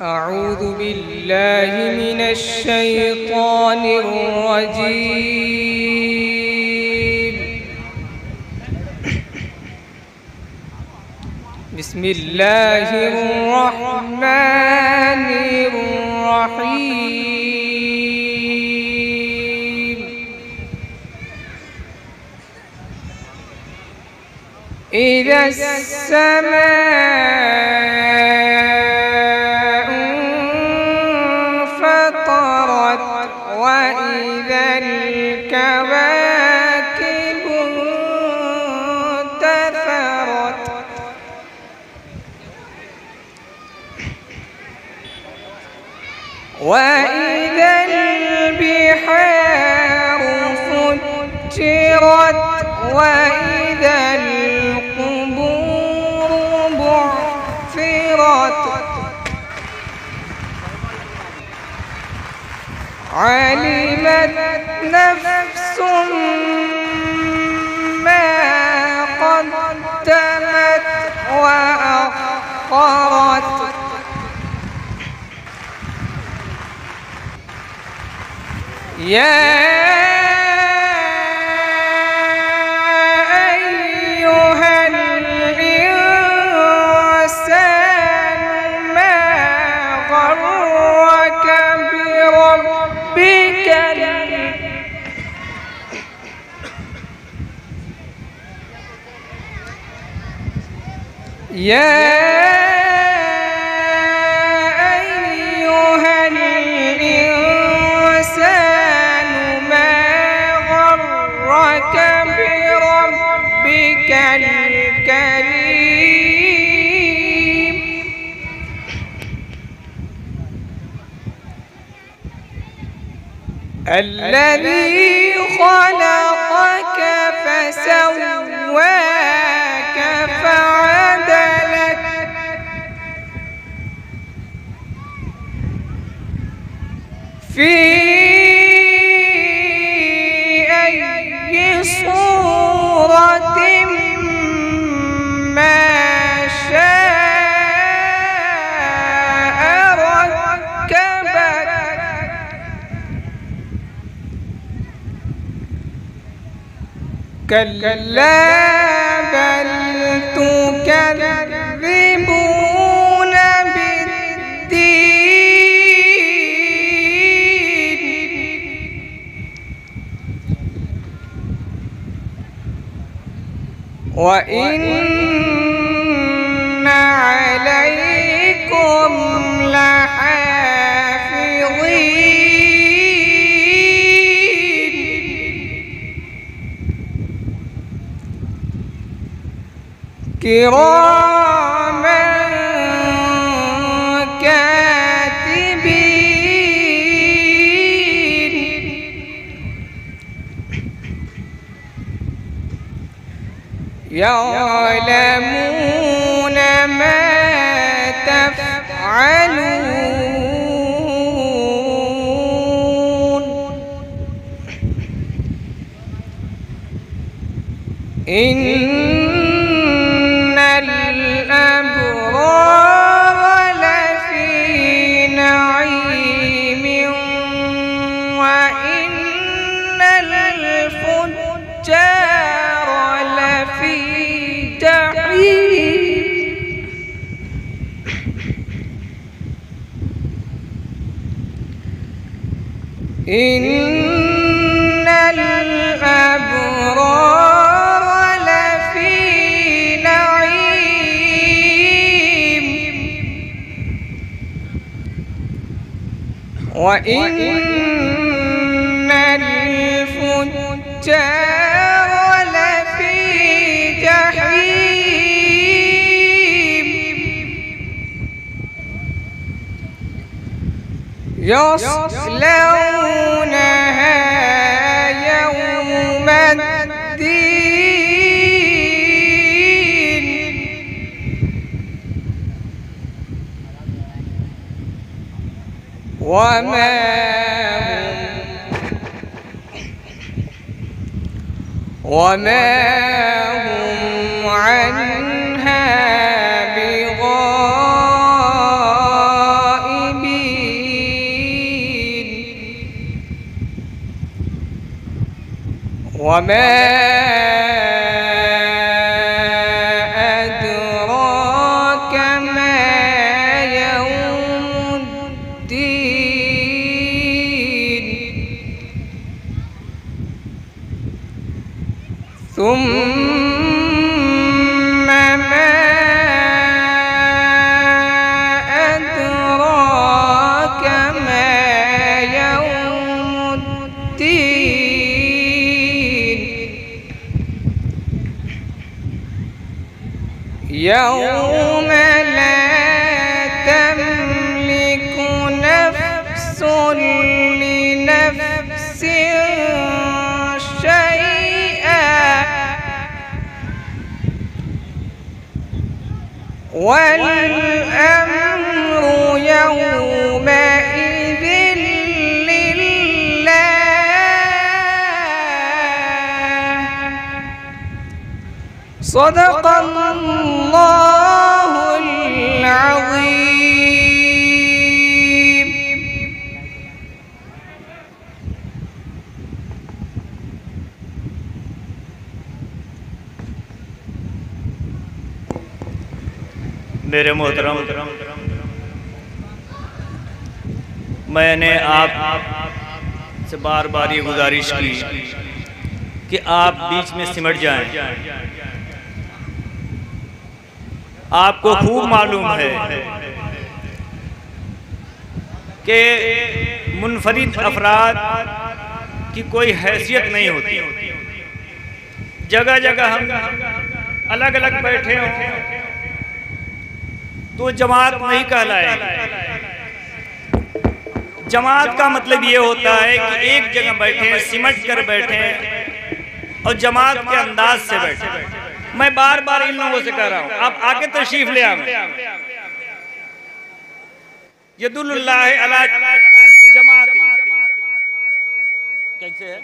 أعوذ بالله من الشيطان الرجيم. بسم الله الرحمن الرحيم. إذا السماء انفطرت وإذا الكواكب انتثرت وإذا البحار فجرت وإذا القبور بعثرت علمت نفس ما قدمت وأخرت يا أيها الإنسان ما غرك بربك الكريم الذي خلقك فسواك فعدلك في أي صورة ما شاء ركبك كلا بل تكذبون بالدين وإن عليكم لحافظين كراما كاتبين يعلمون ما تفعلون إن الأبرار لفي نعيم وإن الفجار لفي جحيم إن الأبرار لفي نعيم وإن الفجار لفي جحيم يصلونها يوم الدين وما هم عنها بغائبين वमा अदराक मा यौमुद्दीन ثم ما أدراك ما يوم الدين يوم لا تملك نفس لنفس والأمر يومئذ لله صدق الله العظيم. मेरे मोहतरम, मैंने आप से बार बार ये गुजारिश की कि आप बीच में सिमट जाएं। आपको खूब मालूम है कि मुनफरिद अफराद की कोई हैसियत नहीं होती। जगह जगह हम अलग अलग बैठे हों तो जमात नहीं कहलाएगी। जमात का मतलब ये होता है कि एक जगह बैठे, सिमट कर बैठे और जमात के अंदाज से बैठे। मैं बार बार इन लोगों से कह रहा हूं, आप आके तशरीफ ले आए। यदुल्लाह अला जमाती कैसे है?